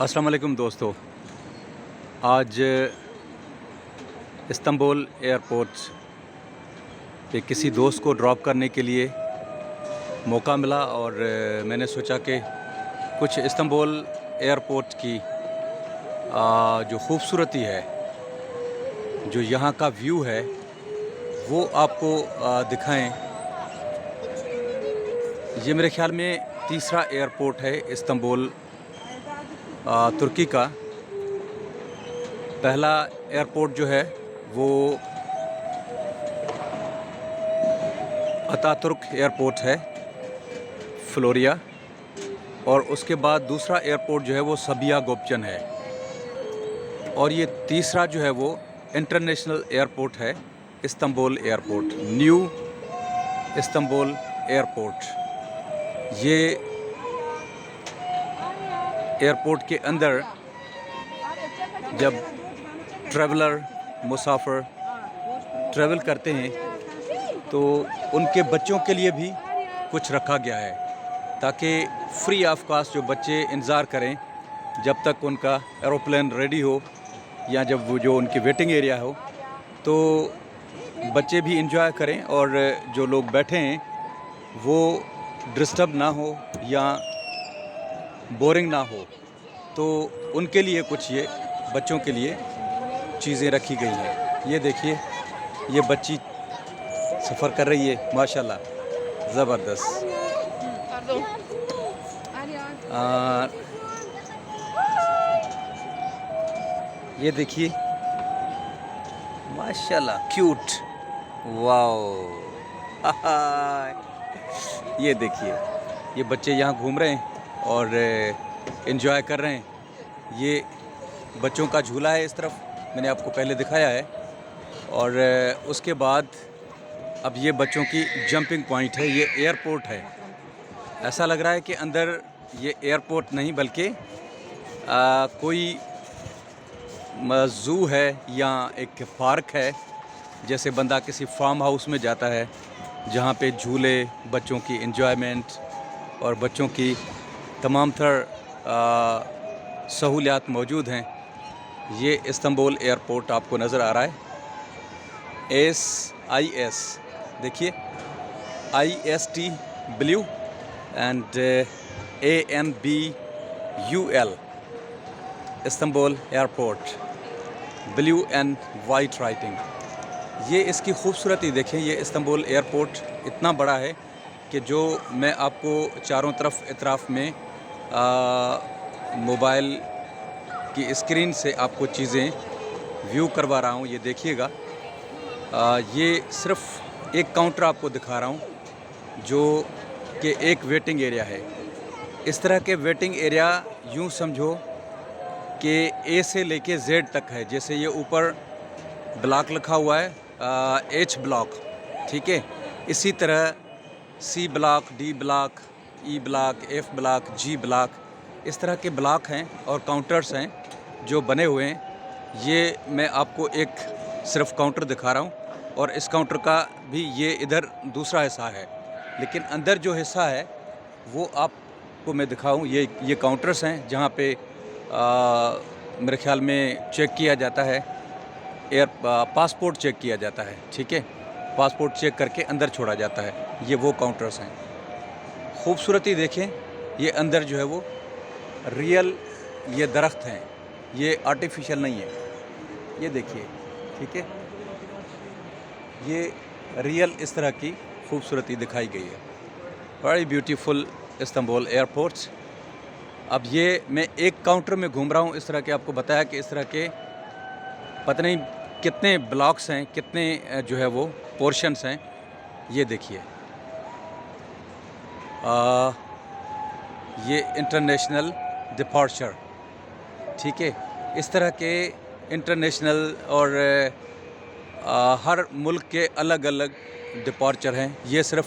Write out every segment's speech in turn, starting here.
अस्सलाम वालेकुम दोस्तों। आज इस्तांबुल एयरपोर्ट पे किसी दोस्त को ड्रॉप करने के लिए मौका मिला और मैंने सोचा कि कुछ इस्तांबुल एयरपोर्ट की जो खूबसूरती है, जो यहाँ का व्यू है, वो आपको दिखाएं। ये मेरे ख्याल में तीसरा एयरपोर्ट है इस्तांबुल तुर्की का। पहला एयरपोर्ट जो है वो अतातुर्क एयरपोर्ट है, फ्लोरिया, और उसके बाद दूसरा एयरपोर्ट जो है वो सबिया गोपचन है, और ये तीसरा जो है वो इंटरनेशनल एयरपोर्ट है, Istanbul airport, new Istanbul airport. ये एयरपोर्ट के अंदर जब ट्रैवलर मुसाफिर ट्रैवल करते हैं तो उनके बच्चों के लिए भी कुछ रखा गया है, ताकि फ्री ऑफ कास्ट जो बच्चे इंतज़ार करें जब तक उनका एरोप्लेन रेडी हो, या जब वो जो उनकी वेटिंग एरिया हो, तो बच्चे भी इंजॉय करें और जो लोग बैठे हैं वो डिस्टर्ब ना हो या बोरिंग ना हो। तो उनके लिए कुछ ये बच्चों के लिए चीज़ें रखी गई हैं। ये देखिए, ये बच्ची सफ़र कर रही है, माशाल्लाह, ज़बरदस्त। ये देखिए, माशाल्लाह, क्यूट, वाओ। ये देखिए, ये बच्चे यहाँ घूम रहे हैं और एंजॉय कर रहे हैं। ये बच्चों का झूला है, इस तरफ मैंने आपको पहले दिखाया है, और उसके बाद अब ये बच्चों की जंपिंग पॉइंट है। ये एयरपोर्ट है, ऐसा लग रहा है कि अंदर ये एयरपोर्ट नहीं बल्कि कोई ज़ू है या एक पार्क है, जैसे बंदा किसी फार्म हाउस में जाता है जहाँ पे झूले, बच्चों की एंजॉयमेंट और बच्चों की तमाम तर सहूलियात मौजूद हैं। ये इस्तांबुल एयरपोर्ट आपको नज़र आ रहा है, SIS, देखिए, IST blue and ANBUL, Istanbul airport, blue and white writing. ये इसकी खूबसूरती देखें। ये इस्तांबुल एयरपोर्ट इतना बड़ा है कि जो मैं आपको चारों तरफ इतराफ़ में मोबाइल की स्क्रीन से आपको चीज़ें व्यू करवा रहा हूँ। ये देखिएगा, ये सिर्फ़ एक काउंटर आपको दिखा रहा हूँ जो कि एक वेटिंग एरिया है। इस तरह के वेटिंग एरिया यूँ समझो कि A से लेके Z तक है। जैसे ये ऊपर ब्लॉक लिखा हुआ है, H ब्लॉक, ठीक है, इसी तरह C block, D block, E block, F block, G block, इस तरह के ब्लॉक हैं और काउंटर्स हैं जो बने हुए हैं। ये मैं आपको एक सिर्फ काउंटर दिखा रहा हूँ, और इस काउंटर का भी ये इधर दूसरा हिस्सा है, लेकिन अंदर जो हिस्सा है वो आपको मैं दिखाऊँ। ये काउंटर्स हैं जहाँ पे मेरे ख्याल में चेक किया जाता है, पासपोर्ट चेक किया जाता है, ठीक है, पासपोर्ट चेक करके अंदर छोड़ा जाता है। ये वो काउंटर्स हैं। खूबसूरती देखें, ये अंदर जो है वो रियल ये दरख्त हैं, ये आर्टिफिशियल नहीं है। ये देखिए, ठीक है, ये रियल इस तरह की खूबसूरती दिखाई गई है। बड़ी ब्यूटीफुल इस्तांबुल एयरपोर्ट। अब ये मैं एक काउंटर में घूम रहा हूँ, इस तरह के आपको बताया कि इस तरह के पता नहीं कितने ब्लॉक्स हैं, कितने जो है वो पोर्शंस हैं। ये देखिए, ये इंटरनेशनल डिपार्चर, ठीक है, इस तरह के इंटरनेशनल और हर मुल्क के अलग अलग डिपार्चर हैं। ये सिर्फ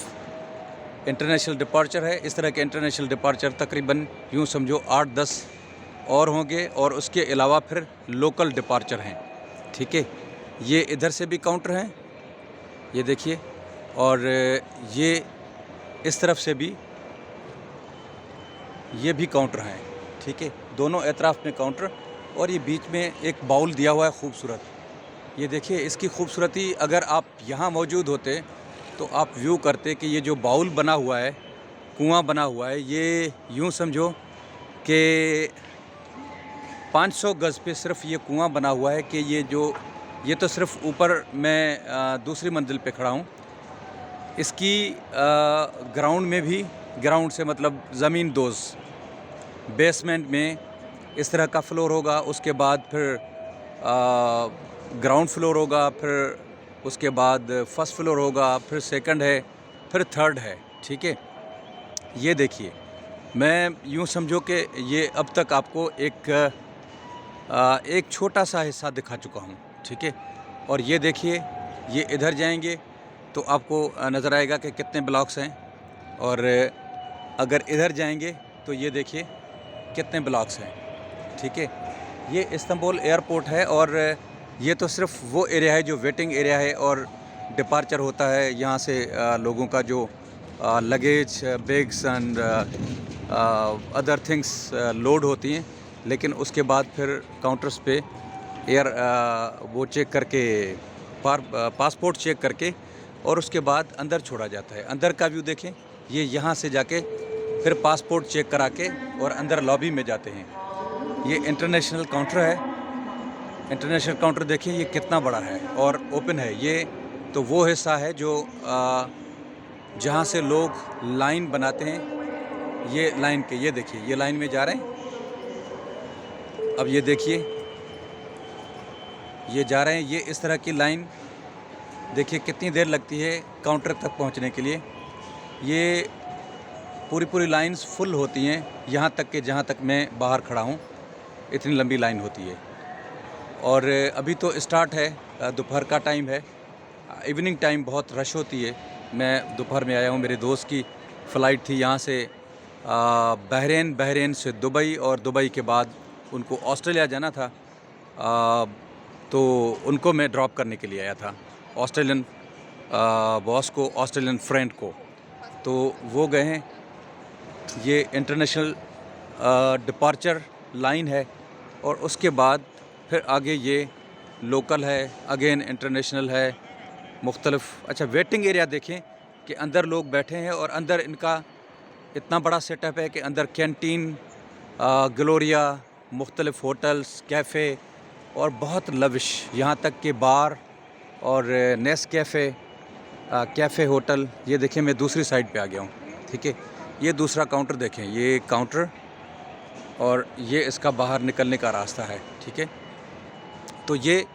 इंटरनेशनल डिपार्चर है। इस तरह के इंटरनेशनल डिपार्चर तकरीबन यूँ समझो 8-10 और होंगे, और उसके अलावा फिर लोकल डिपार्चर हैं, ठीक है। ये इधर से भी काउंटर हैं, ये देखिए, और ये इस तरफ से भी ये भी काउंटर हैं, ठीक है, दोनों एतराफ़ में काउंटर और ये बीच में एक बाउल दिया हुआ है खूबसूरत। ये देखिए इसकी खूबसूरती, अगर आप यहाँ मौजूद होते तो आप व्यू करते कि ये जो बाउल बना हुआ है, कुआँ बना हुआ है, ये यूँ समझो कि 500 गज़ पे सिर्फ ये कुआँ बना हुआ है कि ये तो सिर्फ ऊपर मैं दूसरी मंजिल पे खड़ा हूँ। इसकी ग्राउंड में भी, ग्राउंड से मतलब ज़मीन दोज़, बेसमेंट में इस तरह का फ्लोर होगा, उसके बाद फिर ग्राउंड फ्लोर होगा, फिर उसके बाद फर्स्ट फ्लोर होगा, फिर सेकंड है, फिर थर्ड है, ठीक है। ये देखिए, मैं यूँ समझो कि ये अब तक आपको एक छोटा सा हिस्सा दिखा चुका हूँ, ठीक है। और ये देखिए, ये इधर जाएंगे तो आपको नज़र आएगा कि कितने ब्लॉक्स हैं, और अगर इधर जाएंगे तो ये देखिए कितने ब्लॉक्स हैं, ठीक है। ये इस्तांबुल एयरपोर्ट है और ये तो सिर्फ वो एरिया है जो वेटिंग एरिया है और डिपार्चर होता है यहाँ से लोगों का जो luggage, bags and other things load होती हैं, लेकिन उसके बाद फिर काउंटर्स पे वो चेक करके पासपोर्ट चेक करके और उसके बाद अंदर छोड़ा जाता है। अंदर का व्यू देखें, ये यहाँ से जाके फिर पासपोर्ट चेक करा के और अंदर लॉबी में जाते हैं। ये इंटरनेशनल काउंटर है। इंटरनेशनल काउंटर देखिए ये कितना बड़ा है और ओपन है। ये तो वो हिस्सा है जो जहाँ से लोग लाइन बनाते हैं। ये लाइन के, ये देखिए ये लाइन में जा रहे हैं। अब ये देखिए ये जा रहे हैं, ये इस तरह की लाइन देखिए कितनी देर लगती है काउंटर तक पहुंचने के लिए। ये पूरी लाइंस फुल होती हैं, यहाँ तक कि जहाँ तक मैं बाहर खड़ा हूँ इतनी लंबी लाइन होती है। और अभी तो स्टार्ट है, दोपहर का टाइम है, इवनिंग टाइम बहुत रश होती है। मैं दोपहर में आया हूँ, मेरे दोस्त की फ़्लाइट थी यहाँ से बहरीन से दुबई, और दुबई के बाद उनको ऑस्ट्रेलिया जाना था, तो उनको मैं ड्रॉप करने के लिए आया था, ऑस्ट्रेलियन बॉस को, ऑस्ट्रेलियन फ्रेंड को। तो वो गए हैं। ये इंटरनेशनल डिपार्चर लाइन है और उसके बाद फिर आगे ये लोकल है, अगेन इंटरनेशनल है, मुख्तलिफ। अच्छा, वेटिंग एरिया देखें कि अंदर लोग बैठे हैं और अंदर इनका इतना बड़ा सेटअप है कि अंदर कैंटीन, ग्लोरिया, मुख्तलिफ होटल्स, कैफ़े और बहुत लविश, यहाँ तक कि बार और नेस्कैफ़े, कैफ़े होटल। ये देखें मैं दूसरी साइड पे आ गया हूँ, ठीक है। ये दूसरा काउंटर देखें, ये काउंटर और ये इसका बाहर निकलने का रास्ता है, ठीक है। तो ये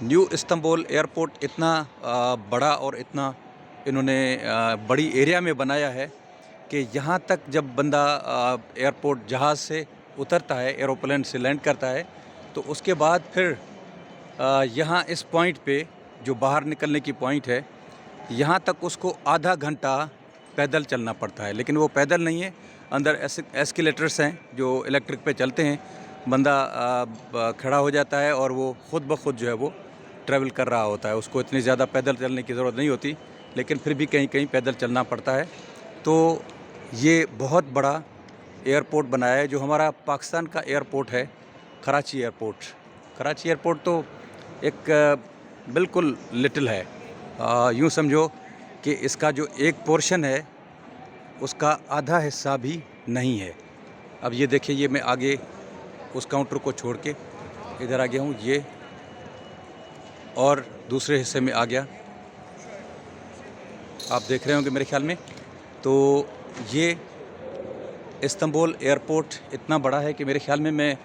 न्यू इस्तांबुल एयरपोर्ट इतना बड़ा और इतना इन्होंने बड़ी एरिया में बनाया है कि यहाँ तक जब बंदा एयरपोर्ट जहाज़ से उतरता है, एरोप्लेन से लैंड करता है, तो उसके बाद फिर यहाँ इस पॉइंट पे जो बाहर निकलने की पॉइंट है, यहाँ तक उसको आधा घंटा पैदल चलना पड़ता है। लेकिन वो पैदल नहीं है, अंदर एस्केलेटर्स हैं जो इलेक्ट्रिक पे चलते हैं। बंदा खड़ा हो जाता है और वो ख़ुद ब खुद जो है वो ट्रैवल कर रहा होता है। उसको इतनी ज़्यादा पैदल चलने की ज़रूरत नहीं होती, लेकिन फिर भी कहीं कहीं पैदल चलना पड़ता है। तो ये बहुत बड़ा एयरपोर्ट बनाया है, जो हमारा पाकिस्तान का एयरपोर्ट है, कराची एयरपोर्ट। कराची एयरपोर्ट तो एक बिल्कुल लिटिल है, यूँ समझो कि इसका जो एक पोर्शन है उसका आधा हिस्सा भी नहीं है। अब ये देखिए, ये मैं आगे उस काउंटर को छोड़ के इधर आ गया हूँ, ये और दूसरे हिस्से में आ गया, आप देख रहे होंगे मेरे ख्याल में। तो ये इस्तांबुल एयरपोर्ट इतना बड़ा है कि मेरे ख्याल में मैं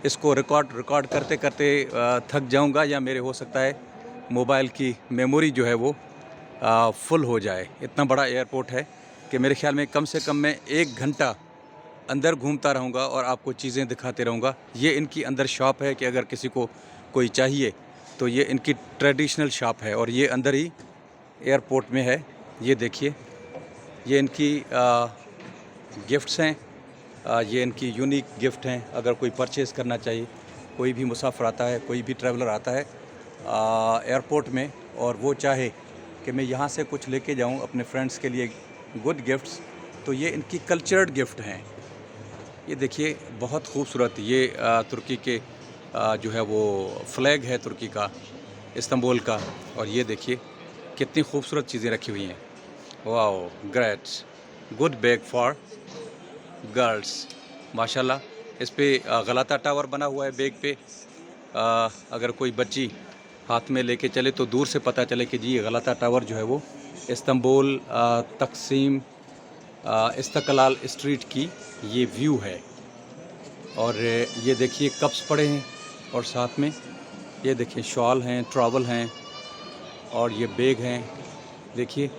इसको रिकॉर्ड करते करते थक जाऊंगा, या मेरे हो सकता है मोबाइल की मेमोरी जो है वो फुल हो जाए। इतना बड़ा एयरपोर्ट है कि मेरे ख्याल में कम से कम मैं 1 घंटा अंदर घूमता रहूँगा और आपको चीज़ें दिखाते रहूँगा। ये इनकी अंदर शॉप है कि अगर किसी को कोई चाहिए तो ये इनकी ट्रेडिशनल शॉप है, और ये अंदर ही एयरपोर्ट में है। ये देखिए, ये इनकी गिफ्ट्स हैं, ये इनकी यूनिक गिफ्ट हैं। अगर कोई परचेज़ करना चाहिए, कोई भी मुसाफिर आता है, कोई भी ट्रैवलर आता है एयरपोर्ट में और वो चाहे कि मैं यहाँ से कुछ लेके जाऊँ अपने फ्रेंड्स के लिए गुड गिफ्ट्स, तो ये इनकी कल्चर्ड गिफ्ट हैं। ये देखिए बहुत खूबसूरत ये तुर्की के जो है वो फ्लैग है तुर्की का, इस्तांबुल का। और ये देखिए कितनी खूबसूरत चीज़ें रखी हुई हैं। Wow great, good bag for girls माशाल्लाह। इस पे गलाता टावर बना हुआ है बैग पे। अगर कोई बच्ची हाथ में लेके चले तो दूर से पता चले कि जी ये गलाता टावर जो है वो इस्तांबुल तकसीम इस्तकलाल स्ट्रीट की ये व्यू है। और ये देखिए कप्स पड़े हैं और साथ में ये देखिए शॉल हैं, ट्रॉवल हैं और ये बैग हैं। देखिए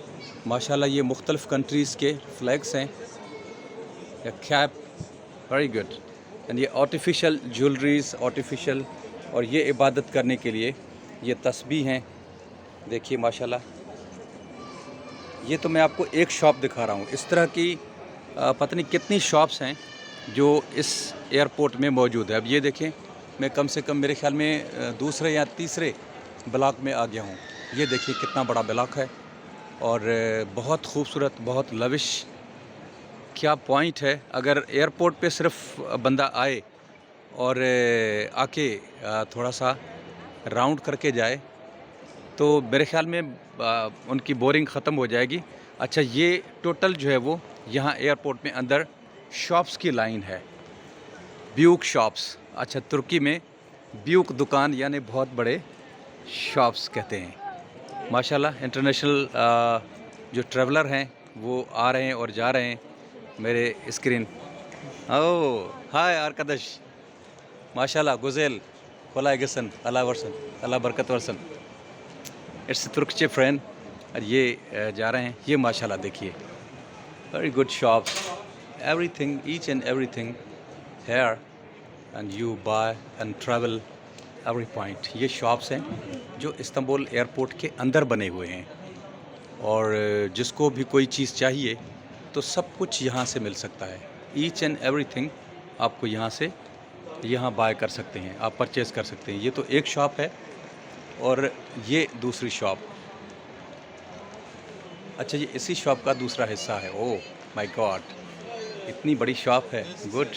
माशाल्लाह ये मुख्तलिफ़ कंट्रीज़ के फ्लैग्स हैं। Cap very good. एंड ये आर्टिफिशियल ज्वेलरीज आर्टिफिशियल, और ये इबादत करने के लिए ये तस्बीह हैं। देखिए माशाल्लाह, ये तो मैं आपको एक शॉप दिखा रहा हूँ। इस तरह की पता नहीं कितनी शॉप्स हैं जो इस एयरपोर्ट में मौजूद है। अब ये देखें, मैं कम से कम मेरे ख्याल में दूसरे या तीसरे ब्लॉक में आ गया हूँ। ये देखिए कितना बड़ा ब्लॉक है और बहुत खूबसूरत, बहुत लविश। क्या पॉइंट है, अगर एयरपोर्ट पे सिर्फ बंदा आए और आके थोड़ा सा राउंड करके जाए तो मेरे ख्याल में उनकी बोरिंग ख़त्म हो जाएगी। अच्छा, ये टोटल जो है वो यहाँ एयरपोर्ट में अंदर शॉप्स की लाइन है, ब्यूक शॉप्स। अच्छा, तुर्की में ब्यूक दुकान यानी बहुत बड़े शॉप्स कहते हैं। माशाल्लाह इंटरनेशनल जो ट्रैवलर हैं वो आ रहे हैं और जा रहे हैं। मेरे स्क्रीन ओह हाय आरकदश माशाल्लाह गुजेल खुला गसन अल्लाह वर्सन अल्लाह बरकत वर्सन। It's तुर्कचे friend. और ये जा रहे हैं। ये माशाल्लाह देखिए very good shops, everything each and everything here and you buy and travel every point. ये शॉप्स हैं जो इस्तांबुल एयरपोर्ट के अंदर बने हुए हैं और जिसको भी कोई चीज़ चाहिए तो सब कुछ यहाँ से मिल सकता है। ईच एंड एवरीथिंग आपको यहाँ बाय कर सकते हैं, आप परचेज़ कर सकते हैं। ये तो एक शॉप है और ये दूसरी शॉप। अच्छा, ये इसी शॉप का दूसरा हिस्सा है। ओह माय गॉड, इतनी बड़ी शॉप है। गुड,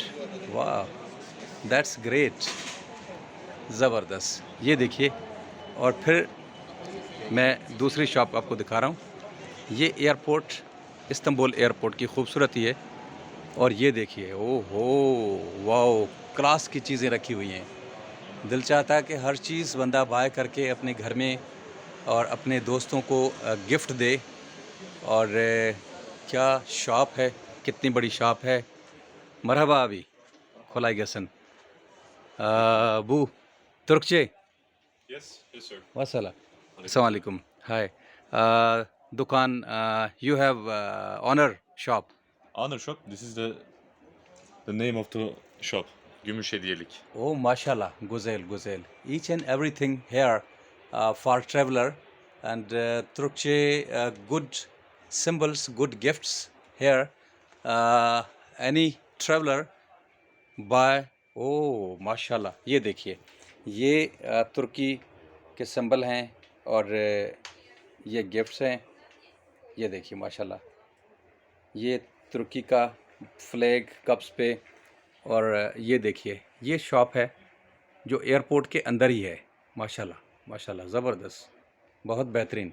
वाह दैट्स ग्रेट, ज़बरदस्त। ये देखिए, और फिर मैं दूसरी शॉप आपको दिखा रहा हूँ। ये एयरपोर्ट इस्तांबुल एयरपोर्ट की खूबसूरती है। और ये देखिए, ओहो वाओ, क्लास की चीज़ें रखी हुई हैं। दिल चाहता है कि हर चीज़ बंदा बाय करके अपने घर में और अपने दोस्तों को गिफ्ट दे। और क्या शॉप है, कितनी बड़ी शॉप है। मरहबा अभी खुलाई गसन बू तुर्कचे Yes, yes, sir. वसला अस्सलाम वालेकुम हाय दुकान you have Honor shop. Honor shop. This is the name of the shop. Gümüş hediyelik. Oh, mashallah, güzel, güzel. Each and everything here for traveler and Turkey good symbols, good gifts here. Any traveler buy. Oh, माशाल्लाह, ये देखिए, ये तुर्की के symbol हैं और ये gifts हैं। ये देखिए माशाल्लाह, ये तुर्की का फ्लैग कप्स पे। और ये देखिए, ये शॉप है जो एयरपोर्ट के अंदर ही है। माशाल्लाह माशाल्लाह, ज़बरदस्त, बहुत बेहतरीन।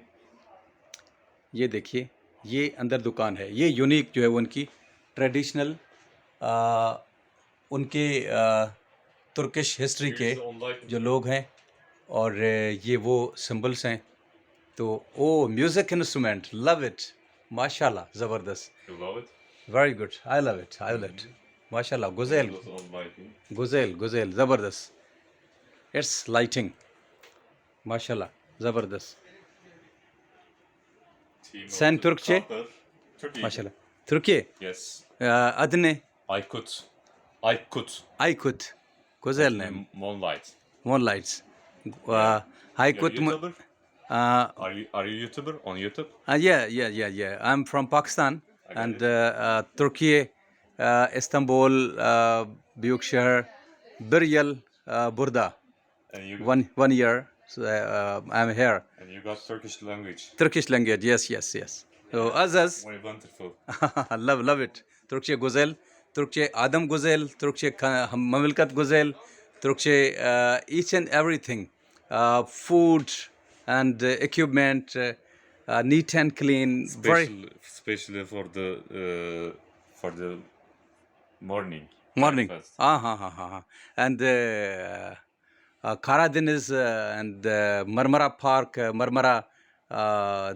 ये देखिए, ये अंदर दुकान है। ये यूनिक जो है वो उनकी ट्रेडिशनल उनके तुर्किश हिस्ट्री के जो लोग हैं और ये वो सिंबल्स हैं। तो ओ म्यूज़िक इंस्ट्रूमेंट, लव इट, माशाल्लाह, ज़बरदस्त, You love it? Very good, I love it, I love it, माशाल्लाह, गुजेल It was owned by him. गुजेल गुजेल, ज़बरदस्त। इट्स लाइटिंग, माशाल्लाह, ज़बरदस्त। Team of Sen the Türkçe? Copper. Turkey. माशाल्लाह। Türkiye, Yes. adı ne? Aykut. Aykut. Aykut. Güzel name. Moonlight. Moonlights. Yeah. Aykut. You're a YouTuber? Uh, Are you YouTuber on YouTube? yeah. I'm from Pakistan I got and it. Turkey, Istanbul, Büyükşehir, bir yıl burada. And you One year. So, I'm here. and you got Turkish language. Turkish language. Yes. So Aziz. Very wonderful. love it. Türkçe güzel. Türkçe adım güzel, Türkçe memleket güzel, Türkçe each and everything, food and equipment, neat and clean, very Especially for the morning morning. breakfast. And Karadeniz and Marmara Park, Marmara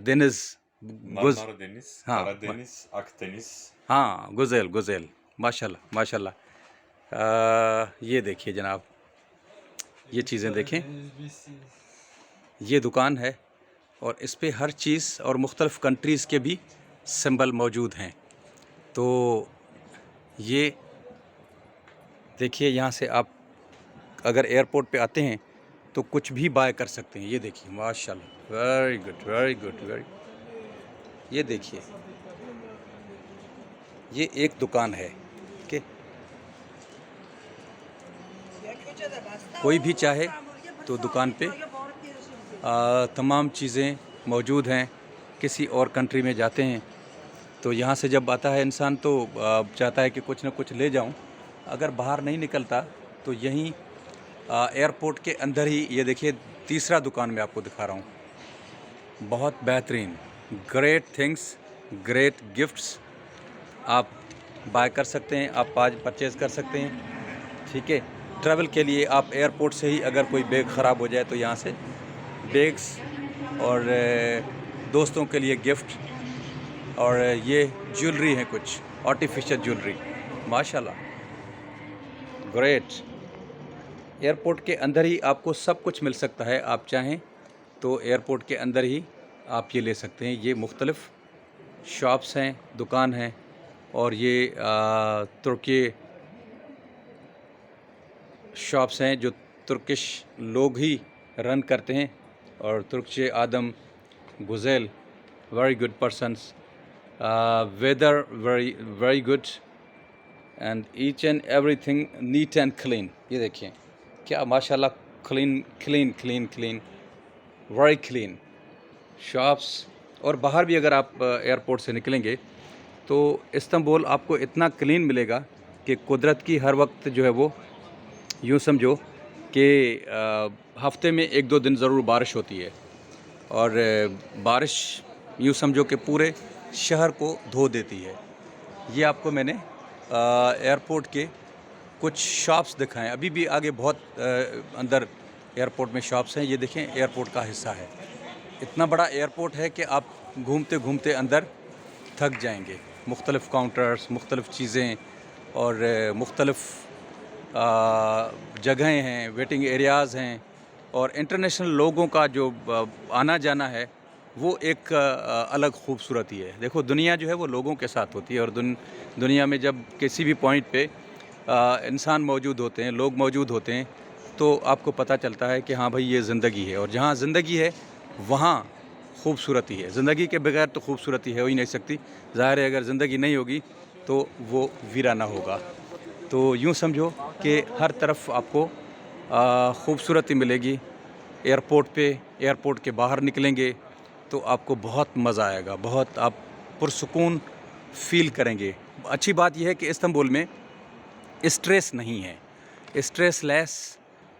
Deniz, Marmara Deniz, हाँ Karadeniz, Akdeniz. हाँ गुजेल गुजेल माशाल्लाह माशाल्लाह। ये देखिए जनाब, ये चीज़ें देखें, ये दुकान है और इस पे हर चीज़ और मुख्तलिफ़ कंट्रीज़ के भी सिंबल मौजूद हैं। तो ये देखिए, यहाँ से आप अगर एयरपोर्ट पे आते हैं तो कुछ भी बाय कर सकते हैं। ये देखिए माशाल्लाह, very good very good very. ये देखिए, ये एक दुकान है कि कोई भी चाहे तो दुकान पे तमाम चीज़ें मौजूद हैं। किसी और कंट्री में जाते हैं तो यहाँ से जब आता है इंसान तो चाहता है कि कुछ ना कुछ ले जाऊँ। अगर बाहर नहीं निकलता तो यहीं एयरपोर्ट के अंदर ही, ये देखिए तीसरा दुकान मैं आपको दिखा रहा हूँ। बहुत बेहतरीन, ग्रेट थिंग्स, ग्रेट गिफ्ट्स आप बाय कर सकते हैं, आप आज परचेज़ कर सकते हैं। ठीक है, ट्रैवल के लिए आप एयरपोर्ट से ही अगर कोई बैग ख़राब हो जाए तो यहाँ से बैग्स और दोस्तों के लिए गिफ्ट, और ये ज्वेलरी है, कुछ आर्टिफिशियल ज्वेलरी, माशाल्लाह ग्रेट। एयरपोर्ट के अंदर ही आपको सब कुछ मिल सकता है। आप चाहें तो एयरपोर्ट के अंदर ही आप ये ले सकते हैं। ये मुख्तलिफ़ शॉप्स हैं, दुकान हैं, और ये तुर्की शॉप्स हैं जो तुर्किश लोग ही रन करते हैं। और तुर्कचे आदम गुज़ेल, very good persons, weather very good, and each and everything neat and clean. ये देखिए क्या माशाल्लाह, clean clean clean clean, very clean shops. और बाहर भी अगर आप एयरपोर्ट से निकलेंगे तो इस्तांबुल आपको इतना क्लीन मिलेगा कि कुदरत की हर वक्त जो है वो, यूँ समझो कि हफ्ते में 1-2 दिन ज़रूर बारिश होती है, और बारिश यूँ समझो कि पूरे शहर को धो देती है। ये आपको मैंने एयरपोर्ट के कुछ शॉप्स दिखाएं। अभी भी आगे बहुत अंदर एयरपोर्ट में शॉप्स हैं। ये देखें, एयरपोर्ट का हिस्सा है। इतना बड़ा एयरपोर्ट है कि आप घूमते घूमते अंदर थक जाएंगे। मुख्तलिफ़ काउंटर्स, मुख्तलिफ़ चीज़ें और मुख्तलिफ़ जगहें हैं, वेटिंग एरियाज़ हैं, और इंटरनेशनल लोगों का जो आना जाना है वो एक अलग खूबसूरती है। देखो, दुनिया जो है वो लोगों के साथ होती है, और दुनिया में जब किसी भी पॉइंट पे इंसान मौजूद होते हैं, लोग मौजूद होते हैं, तो आपको पता चलता है कि हाँ भाई, ये ज़िंदगी है। और जहाँ ज़िंदगी है वहाँ खूबसूरती है। ज़िंदगी के बगैर तो खूबसूरती हो ही नहीं सकती। ज़ाहिर है, अगर ज़िंदगी नहीं होगी तो वो वीराना होगा। तो यूँ समझो कि हर तरफ आपको खूबसूरती मिलेगी। एयरपोर्ट पे, एयरपोर्ट के बाहर निकलेंगे तो आपको बहुत मज़ा आएगा, बहुत आप पुरसुकून फ़ील करेंगे। अच्छी बात यह है कि इस्तांबुल में स्ट्रेस नहीं है, स्ट्रेस लेस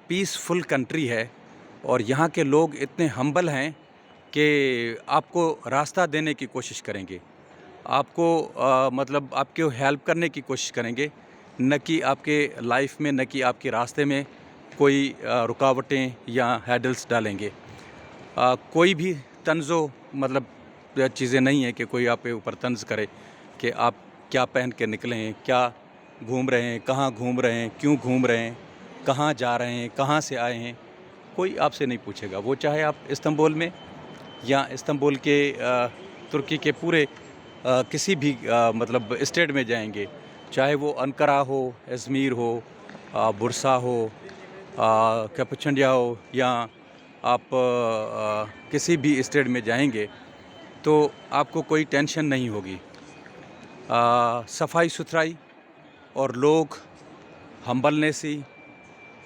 पीसफुल कंट्री है, और यहाँ के लोग इतने हम्बल हैं कि आपको रास्ता देने की कोशिश करेंगे, आपको मतलब आपको हेल्प करने की कोशिश करेंगे, न कि आपके लाइफ में, न कि आपके रास्ते में कोई रुकावटें या हैडल्स डालेंगे। कोई भी तंज़ो मतलब चीज़ें नहीं है कि कोई आप पे ऊपर तंज़ करे कि आप क्या पहन के निकले हैं, क्या घूम रहे हैं, कहाँ घूम रहे हैं, क्यों घूम रहे हैं, कहाँ जा रहे हैं, कहाँ से आए हैं, कोई आपसे नहीं पूछेगा। वो चाहे आप इस्तांबुल में या इस्तांबुल के तुर्की के पूरे किसी भी मतलब स्टेट में जाएंगे, चाहे वो अंकारा हो, अजमेर हो, बुरसा हो, कैपुचंडिया हो, या आप किसी भी स्टेट में जाएंगे तो आपको कोई टेंशन नहीं होगी। सफाई सुथराई और लोग हम्बलनेसी,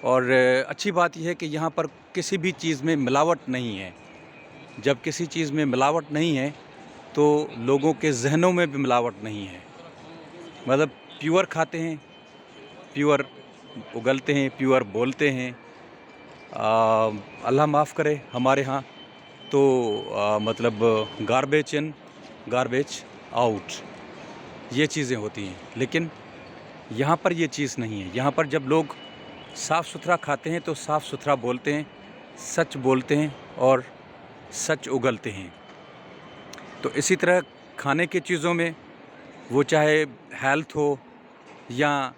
और अच्छी बात यह है कि यहाँ पर किसी भी चीज़ में मिलावट नहीं है। जब किसी चीज़ में मिलावट नहीं है तो लोगों के जहनों में भी मिलावट नहीं है। मतलब प्योर खाते हैं, प्योर उगलते हैं, प्योर बोलते हैं। अल्लाह माफ़ करे, हमारे यहाँ तो मतलब गार्बेज इन गार्बेज आउट ये चीज़ें होती हैं, लेकिन यहाँ पर ये चीज़ नहीं है। यहाँ पर जब लोग साफ़ सुथरा खाते हैं तो साफ़ सुथरा बोलते हैं, सच बोलते हैं और सच उगलते हैं। तो इसी तरह खाने की चीज़ों में, वो चाहे हेल्थ हो या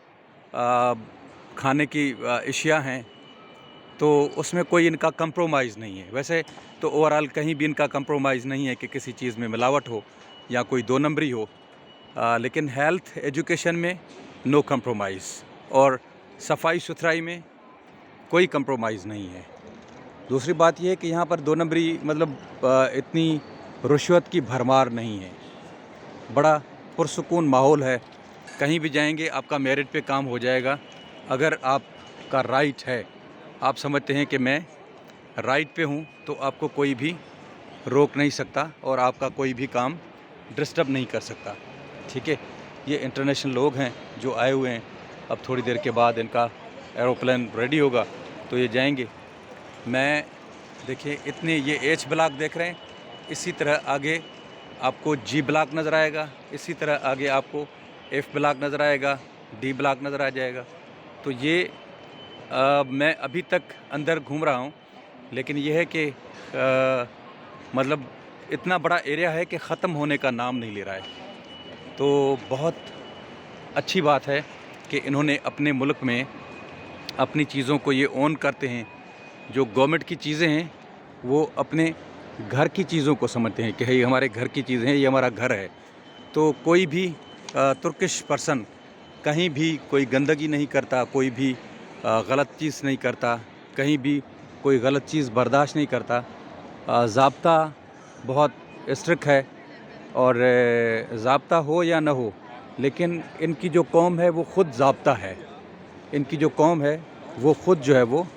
खाने की अशिया हैं, तो उसमें कोई इनका कंप्रोमाइज़ नहीं है। वैसे तो ओवरऑल कहीं भी इनका कंप्रोमाइज़ नहीं है कि किसी चीज़ में मिलावट हो या कोई दो नंबरी हो, लेकिन हेल्थ एजुकेशन में नो कंप्रोमाइज़ और सफाई सुथराई में कोई कंप्रोमाइज़ नहीं है। दूसरी बात यह है कि यहाँ पर दो नंबरी मतलब इतनी रुश्वत की भरमार नहीं है, बड़ा पुरसुकून माहौल है। कहीं भी जाएंगे आपका मेरिट पे काम हो जाएगा। अगर आपका राइट है, आप समझते हैं कि मैं राइट पे हूँ, तो आपको कोई भी रोक नहीं सकता और आपका कोई भी काम डिस्टर्ब नहीं कर सकता। ठीक है, ये इंटरनेशनल लोग हैं जो आए हुए हैं। अब थोड़ी देर के बाद इनका एरोप्लेन रेडी होगा तो ये जाएंगे। मैं देखिए इतने ये एच ब्लॉक देख रहे हैं, इसी तरह आगे आपको जी ब्लॉक नज़र आएगा, इसी तरह आगे आपको एफ ब्लॉक नज़र आएगा, डी ब्लॉक नज़र आ जाएगा। तो ये मैं अभी तक अंदर घूम रहा हूँ, लेकिन यह है कि मतलब इतना बड़ा एरिया है कि ख़त्म होने का नाम नहीं ले रहा है। तो बहुत अच्छी बात है कि इन्होंने अपने मुल्क में अपनी चीज़ों को ये ओन करते हैं। जो गवर्नमेंट की चीज़ें हैं वो अपने घर की चीज़ों को समझते हैं कि ये हमारे घर की चीज़ें हैं, ये हमारा घर है। तो कोई भी तुर्किश पर्सन कहीं भी कोई गंदगी नहीं करता, कोई भी गलत चीज़ नहीं करता, कहीं भी कोई गलत चीज़ बर्दाश्त नहीं करता। ज़ाब्ता बहुत स्ट्रिक्ट है और ज़ाब्ता हो या ना हो, लेकिन इनकी जो कौम है वो ख़ुद ज़ाब्ता है। इनकी जो कौम है वो ख़ुद जो है वो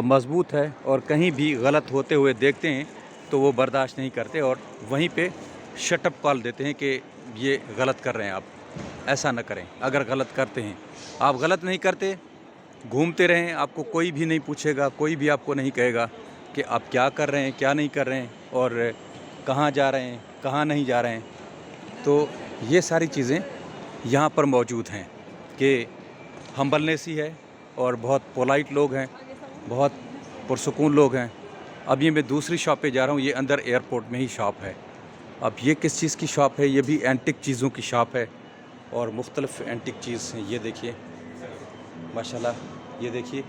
मज़बूत है और कहीं भी गलत होते हुए देखते हैं तो वो बर्दाश्त नहीं करते और वहीं पे शटअप कॉल देते हैं कि ये गलत कर रहे हैं, आप ऐसा ना करें। अगर गलत करते हैं, आप गलत नहीं करते, घूमते रहें, आपको कोई भी नहीं पूछेगा, कोई भी आपको नहीं कहेगा कि आप क्या कर रहे हैं, क्या नहीं कर रहे हैं और कहाँ जा रहे हैं, कहाँ नहीं जा रहे हैं। तो ये सारी चीज़ें यहाँ पर मौजूद हैं कि हम्बलनेस ही है और बहुत पोलाइट लोग हैं, बहुत पुरसुकून लोग हैं। अब ये मैं दूसरी शॉप पे जा रहा हूँ, ये अंदर एयरपोर्ट में ही शॉप है। अब ये किस चीज़ की शॉप है? ये भी एंटिक चीज़ों की शॉप है और मुख्तलिफ़ एंटिक चीज़ हैं। ये देखिए माशाल्लाह, ये देखिए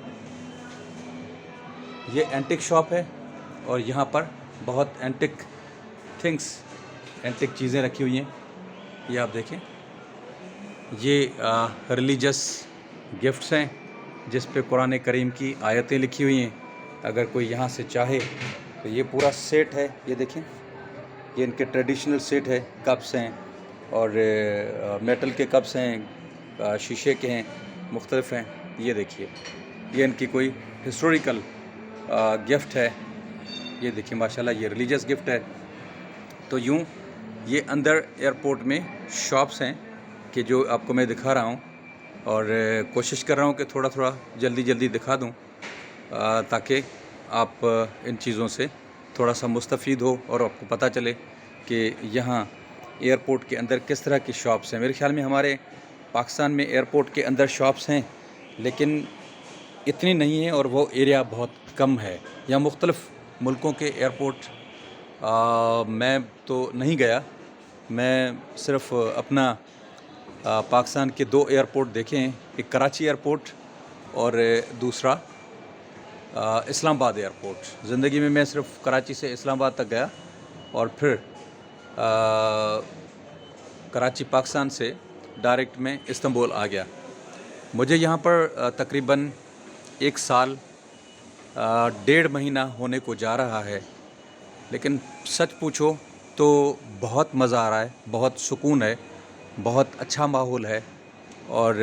ये एंटिक शॉप है और यहाँ पर बहुत एंटिक थिंग्स, एंटिक चीज़ें रखी हुई हैं। ये आप देखें, ये रिलीजियस गिफ्ट्स हैं जिस पे कुरान करीम की आयतें लिखी हुई हैं। अगर कोई यहाँ से चाहे तो ये पूरा सेट है। ये देखें, ये इनके ट्रेडिशनल सेट है। कप्स हैं और मेटल के कप्स हैं, शीशे के हैं, मुख्तलिफ हैं। ये देखिए, ये इनकी कोई हिस्टोरिकल गिफ्ट है। ये देखिए माशाल्लाह, ये रिलीजियस गिफ्ट है। तो यूँ ये अंदर एयरपोर्ट में शॉप्स हैं कि जो आपको मैं दिखा रहा हूँ और कोशिश कर रहा हूँ कि थोड़ा थोड़ा जल्दी जल्दी दिखा दूँ ताकि आप इन चीज़ों से थोड़ा सा मुस्तफ़ीद हो और आपको पता चले कि यहाँ एयरपोर्ट के अंदर किस तरह की शॉप्स हैं। मेरे ख़्याल में हमारे पाकिस्तान में एयरपोर्ट के अंदर शॉप्स हैं, लेकिन इतनी नहीं है और वो एरिया बहुत कम है। या मुख्तलिफ़ मुल्कों के एयरपोर्ट मैं तो नहीं गया, मैं सिर्फ़ अपना पाकिस्तान के दो एयरपोर्ट देखे हैं, एक कराची एयरपोर्ट और दूसरा इस्लामाबाद एयरपोर्ट। ज़िंदगी में मैं सिर्फ कराची से इस्लामाबाद तक गया और फिर कराची पाकिस्तान से डायरेक्ट में इस्तांबुल आ गया। मुझे यहाँ पर तकरीबन 1 साल 1.5 महीना होने को जा रहा है, लेकिन सच पूछो तो बहुत मज़ा आ रहा है, बहुत सुकून है, बहुत अच्छा माहौल है और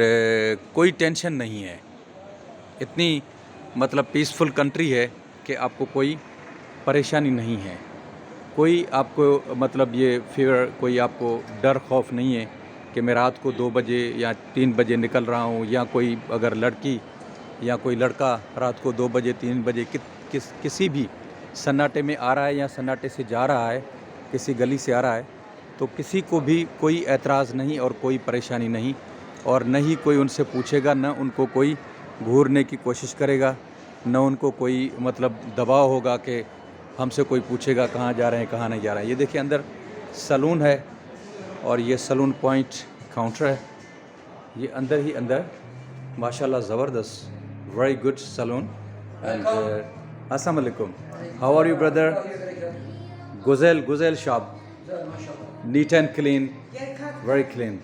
कोई टेंशन नहीं है। इतनी मतलब पीसफुल कंट्री है कि आपको कोई परेशानी नहीं है, कोई आपको मतलब ये फिर कोई आपको डर खौफ नहीं है कि मैं रात को 2 बजे या 3 बजे निकल रहा हूँ, या कोई अगर लड़की या कोई लड़का रात को 2 बजे 3 बजे किसी भी सन्नाटे में आ रहा है या सन्नाटे से जा रहा है, किसी गली से आ रहा है, तो किसी को भी कोई एतराज़ नहीं और कोई परेशानी नहीं, और न ही कोई उनसे पूछेगा, न उनको कोई घूरने की कोशिश करेगा, न उनको कोई मतलब दबाव होगा कि हमसे कोई पूछेगा कहाँ जा रहे हैं कहाँ नहीं जा रहे हैं। ये देखिए अंदर सलून है और ये सलून पॉइंट काउंटर है, ये अंदर ही अंदर माशाल्लाह ज़बरदस्त, वेरी गुड सलून। एंड अस्सलाम वालेकुम, हाउ आर यू ब्रदर? गुज़ेल shop, neat and clean, very clean,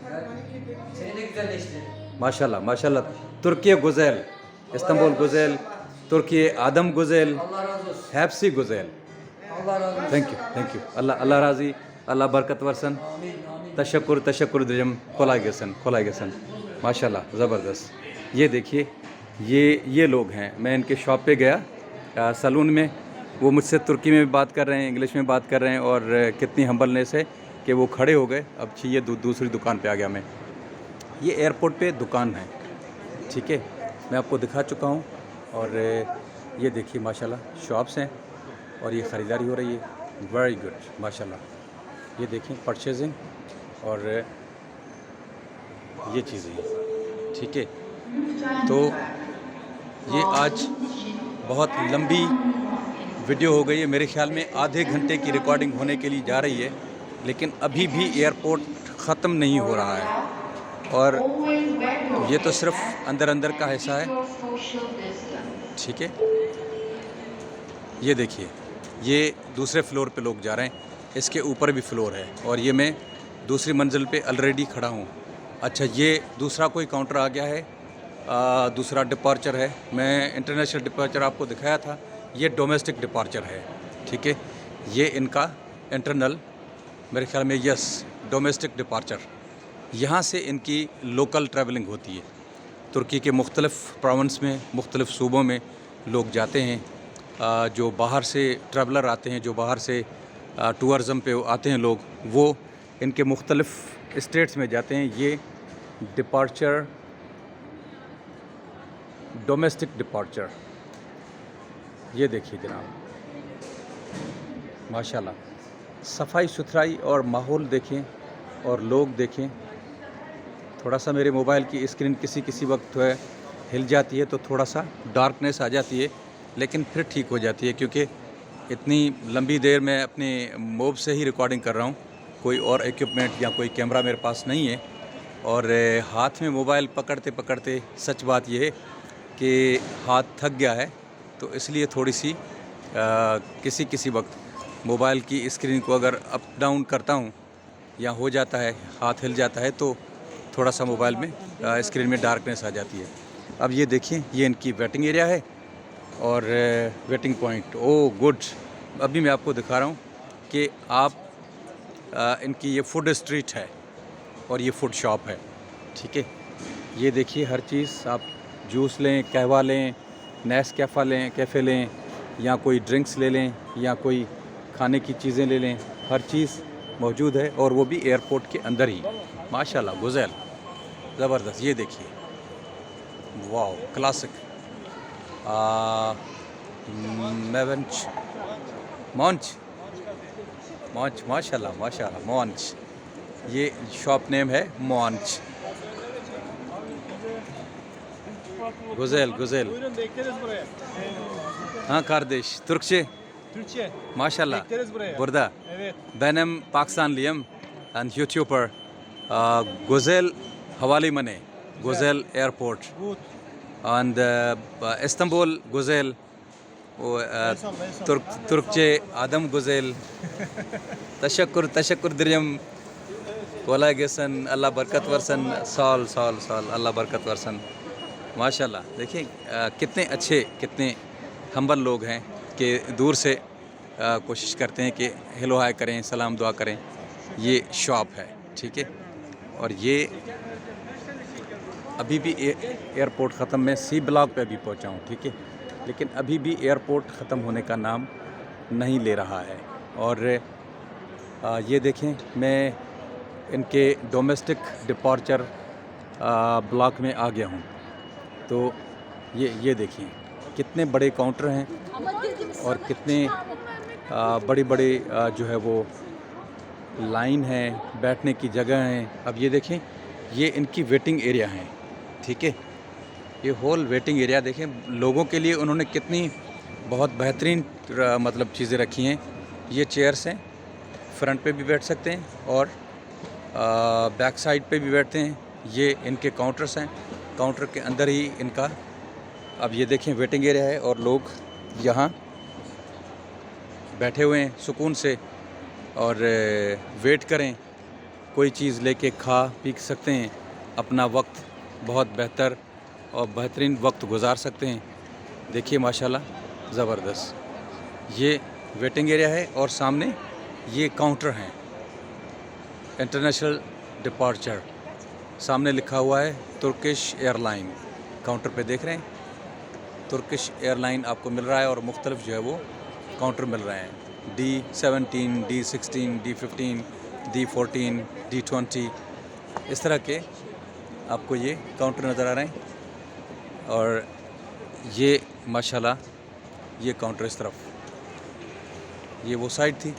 माशाल्लाह। तुर्की गुज़ेल, इस्तांबुल गुज़ेल, तुर्की आदम गुज़ेल, हैप्सी गुज़ेल। थैंक यू अल्लाह राज़ी, अल्लाह बरकत वर्सन, तशक्कुर दिजम, खोला गेसन माशाल्लाह ज़बरदस्त। ये देखिए ये लोग हैं, मैं इनके शॉप पे गया सलून में, वो मुझसे तुर्की में भी बात कर रहे हैं, इंग्लिश में बात कर रहे हैं, और कितनी हम्बलनेस है कि वो खड़े हो गए। अब चाहिए दूसरी दुकान पे आ गया मैं। ये एयरपोर्ट पे दुकान है, ठीक है, मैं आपको दिखा चुका हूँ। और ये देखिए माशाल्लाह शॉप्स हैं और ये ख़रीदारी हो रही है, वेरी गुड माशाल्लाह। ये देखें परचेजिंग और ये चीज़ें, ठीक है। तो ये आज बहुत लंबी वीडियो हो गई है, मेरे ख्याल में आधे घंटे की रिकॉर्डिंग होने के लिए जा रही है, लेकिन अभी भी एयरपोर्ट ख़त्म नहीं हो रहा है। और ये तो सिर्फ अंदर का हिस्सा है, ठीक है। ये देखिए, ये दूसरे फ्लोर पे लोग जा रहे हैं, इसके ऊपर भी फ्लोर है, और ये मैं दूसरी मंजिल पे ऑलरेडी खड़ा हूँ। अच्छा, ये दूसरा कोई काउंटर आ गया है, दूसरा डिपार्चर है। मैं इंटरनेशनल डिपार्चर आपको दिखाया था, ये डोमेस्टिक डिपार्चर है, ठीक है। ये इनका इंटरनल, मेरे ख्याल में यस डोमेस्टिक डिपार्चर, यहाँ से इनकी लोकल ट्रैवलिंग होती है। तुर्की के मुख्तलिफ़ प्रोविंस में, मुख्तलिफ़ सूबों में लोग जाते हैं, जो बाहर से ट्रैवलर आते हैं, जो बाहर से टूरिज़म पे आते हैं लोग, वो इनके मुख्तलिफ़ स्टेट्स में जाते हैं। ये डिपार्चर, डोमेस्टिक डिपार्चर, ये देखिए जनाब माशाल्लाह, सफाई सुथराई और माहौल देखें और लोग देखें। थोड़ा सा मेरे मोबाइल की स्क्रीन किसी वक्त हिल जाती है, तो थोड़ा सा डार्कनेस आ जाती है, लेकिन फिर ठीक हो जाती है, क्योंकि इतनी लंबी देर मैं अपने मोब से ही रिकॉर्डिंग कर रहा हूँ, कोई और इक्विपमेंट या कोई कैमरा मेरे पास नहीं है। और हाथ में मोबाइल पकड़ते पकड़ते सच बात यह है कि हाथ थक गया है, तो इसलिए थोड़ी सी किसी वक्त मोबाइल की स्क्रीन को अगर अप डाउन करता हूँ या हो जाता है, हाथ हिल जाता है, तो थोड़ा सा मोबाइल में स्क्रीन में डार्कनेस आ जाती है। अब ये देखिए, ये इनकी वेटिंग एरिया है और वेटिंग पॉइंट, ओह गुड। अभी मैं आपको दिखा रहा हूँ कि आप इनकी ये फूड स्ट्रीट है और ये फूड शॉप है, ठीक है। ये देखिए हर चीज़, आप जूस लें, कहवा लें, कैफ़े लें, या कोई ड्रिंक्स ले लें, या कोई खाने की चीज़ें ले लें, हर चीज़ मौजूद है, और वो भी एयरपोर्ट के अंदर ही। माशाल्लाह गुज़ेल ज़बरदस्त। ये देखिए, वाह क्लासिक, मॉन्च माशाल्लाह मॉन्च, ये शॉप नेम है Munch. Güzel. Buyurun bekleriz buraya. Ha kardeş, Türkçe Türkçe. maşallah. Bekleriz buraya. Burada. Evet. Benim Pakistanlıyım and YouTuber. Güzel Havalimanı, Güzel Airport Good. and İstanbul Güzel. O Welcome. Türkçe Adam Güzel. Teşekkür ederim. Kolay gelsin, Allah बरकत version, साल अल्लाह बरकत version. माशाल्लाह, देखिए कितने अच्छे, कितने humble लोग हैं कि दूर से कोशिश करते हैं कि हेलो हाय करें, सलाम दुआ करें। ये शॉप है, ठीक है। और ये अभी भी एयरपोर्ट ख़त्म, मैं सी ब्लॉक पे अभी पहुंचा हूँ, ठीक है, लेकिन अभी भी एयरपोर्ट ख़त्म होने का नाम नहीं ले रहा है। और ये देखें, मैं इनके डोमेस्टिक डिपार्चर ब्लॉक में आ गया हूँ। तो ये देखिए कितने बड़े काउंटर हैं और कितने बड़ी बड़ी जो है वो लाइन है, बैठने की जगह है। अब ये देखें, ये इनकी वेटिंग एरिया है, ठीक है। ये होल वेटिंग एरिया देखें, लोगों के लिए उन्होंने कितनी बहुत बेहतरीन मतलब चीज़ें रखी हैं। ये चेयर्स हैं, फ्रंट पे भी बैठ सकते हैं और बैक साइड पे भी बैठते हैं। ये इनके काउंटर्स हैं, काउंटर के अंदर ही इनका अब ये देखें वेटिंग एरिया है और लोग यहाँ बैठे हुए हैं सुकून से और वेट करें, कोई चीज़ लेके खा पी सकते हैं, अपना वक्त बहुत बेहतर और बेहतरीन वक्त गुजार सकते हैं। देखिए माशाल्लाह ज़बरदस्त ये वेटिंग एरिया है और सामने ये काउंटर हैं, इंटरनेशनल डिपार्चर। सामने लिखा हुआ है तुर्किश एयरलाइन, काउंटर पे देख रहे हैं तुर्किश एयरलाइन आपको मिल रहा है और मुख्तलिफ जो है वो काउंटर मिल रहे हैं। D17, D16, D15, D14, D20 इस तरह के आपको ये काउंटर नज़र आ रहे हैं। और ये माशाल्लाह ये काउंटर इस तरफ, ये वो साइड थी।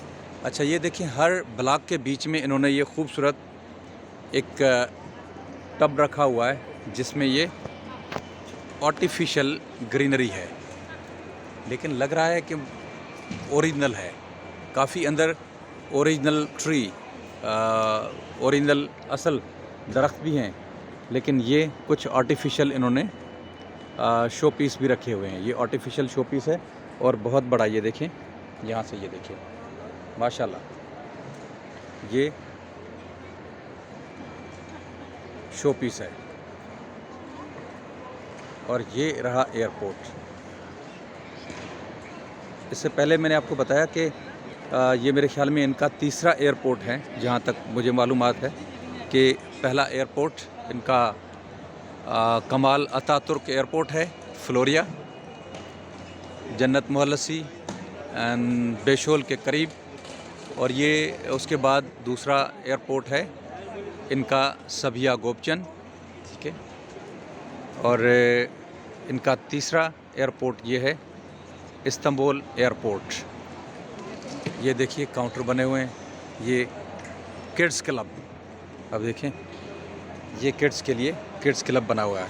अच्छा ये देखिए हर ब्लॉक के बीच में इन्होंने ये खूबसूरत एक टब रखा हुआ है जिसमें ये आर्टिफिशियल ग्रीनरी है, लेकिन लग रहा है कि ओरिजिनल है। काफ़ी अंदर ओरिजिनल ट्री, ओरिजिनल असल दरख्त भी हैं, लेकिन ये कुछ आर्टिफिशियल इन्होंने शो पीस भी रखे हुए हैं। ये आर्टिफिशियल शो पीस है और बहुत बड़ा, ये देखें यहाँ से, ये देखिए माशाल्लाह ये शो पीस है। और ये रहा एयरपोर्ट। इससे पहले मैंने आपको बताया कि ये मेरे ख्याल में इनका तीसरा एयरपोर्ट है, जहाँ तक मुझे मालूमात है कि पहला एयरपोर्ट इनका कमाल अतातुर्क एयरपोर्ट है, फ्लोरिया, जन्नत मुहल्लसी एंड बेशोल के करीब। और ये उसके बाद दूसरा एयरपोर्ट है इनका सबिया गोपचन, ठीक है। और इनका तीसरा एयरपोर्ट ये है इस्तांबुल एयरपोर्ट। ये देखिए काउंटर बने हुए हैं, ये किड्स क्लब। अब देखें ये किड्स के लिए किड्स क्लब बना हुआ है।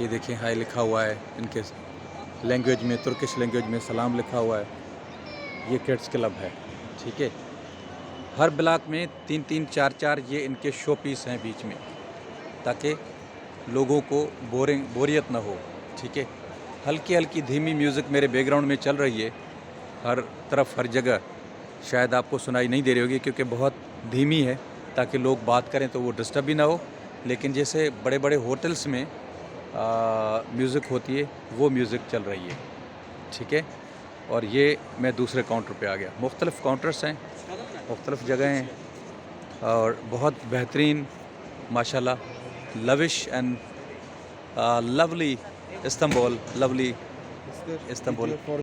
ये देखें हाई लिखा हुआ है इनके लैंग्वेज में, तुर्किश लैंग्वेज में सलाम लिखा हुआ है। ये किड्स क्लब है, ठीक है। हर ब्लॉक में 3-3, 4-4 ये इनके शो पीस हैं बीच में, ताकि लोगों को बोरियत ना हो, ठीक है। हल्की हल्की धीमी म्यूज़िक मेरे बैकग्राउंड में चल रही है हर तरफ, हर जगह। शायद आपको सुनाई नहीं दे रही होगी क्योंकि बहुत धीमी है, ताकि लोग बात करें तो वो डिस्टर्ब भी ना हो। लेकिन जैसे बड़े बड़े होटल्स में म्यूज़िक होती है वो म्यूज़िक चल रही है, ठीक है। और ये मैं दूसरे काउंटर पे आ गया। मुख्तलिफ़ काउंटर्स हैं, मुख्तलिफ़ जगह हैं और बहुत बेहतरीन माशाल्लाह lavish and lovely Istanbul, lovely Istanbul.